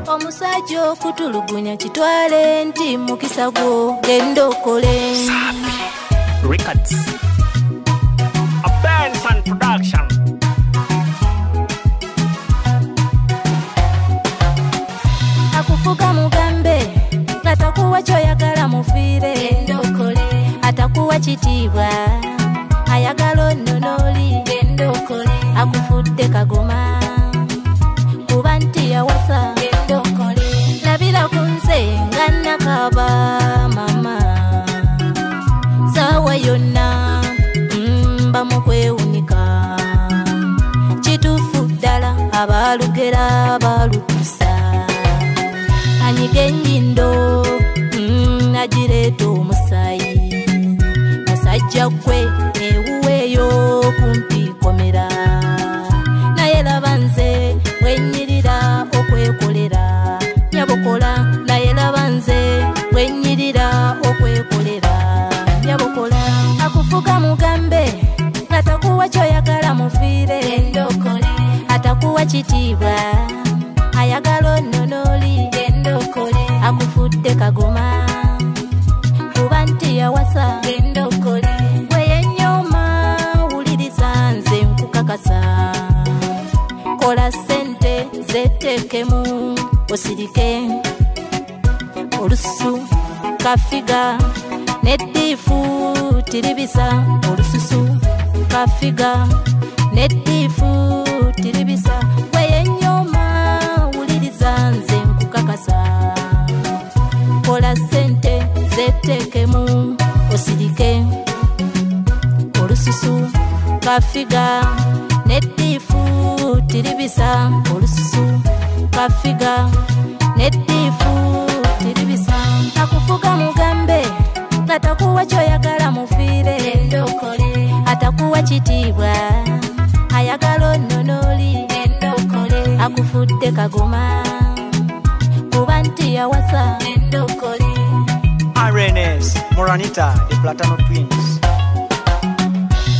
Omusajja okutulugunya kitwale nti mukisa gwo genda okole. Records. A Benson production. Akufuga mugambe ngatakuwa kyoyagala mufiire genda okole. Atakuwa kitiibwa ayagala onnonoli genda okole. Akufudde kagoma kuba nti yawasa genda okole. Labira ku nze nga nakaba mama sawa yonna mba mu kwewunika. Kituufu ddala abalugera balutusa. Anyiga ennyindo agireeta omusaayi. Musajja gwe ewuweeyo kumpi komera. Naye laba nze bwennyirira okwekolera. Nyabukola naye laba nze bwennyirira okwekolera. Nyabukola akufuga mugambe ngatakuwa kyoyagala mufiire genda okole. Atakuwa kitiibwa ayagala onnonoli genda okole. Akufudde kagoma kuba nti yawasa genda okole. Gwe yennyoma wuliriza nze nkukakasa. Kola ssente zeteekemu osirike. Olususu kafiga neddiifu tiribisa. Olususu kafiga neddiifu tiribisa. Gwe yennyoma wuliriza nze nkukakasa. Kola ssente zeteekemu osirike. Olususu kafiga neddiifu tiribisa. Olususu kafiga neddiifu tiribisa. Akufuga mugambe ngatakuwa kyoyagala mufiire genda okole. Atakuwa kitiibwa ayagala onnonoli genda okole. Akufudde kagoma kuba nti yawasa genda okole. RNS Moranita the Platano Twins.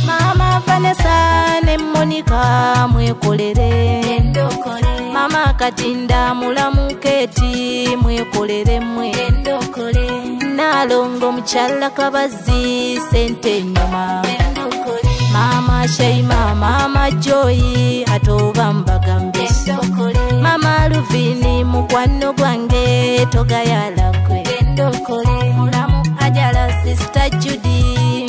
Mama Vanessa ne Monica mwekolere genda okole. Mama Katinda mulamu Keti mwekolere mwe genda okole. Nalongo mukyala Kabazi sente nyuma genda okole. Mama Sheima Mama Joy atoba mbagambe genda okole. Mama Luvini mukwano gwange togayala gwe genda okole. Mulamu Ajala Sister Judy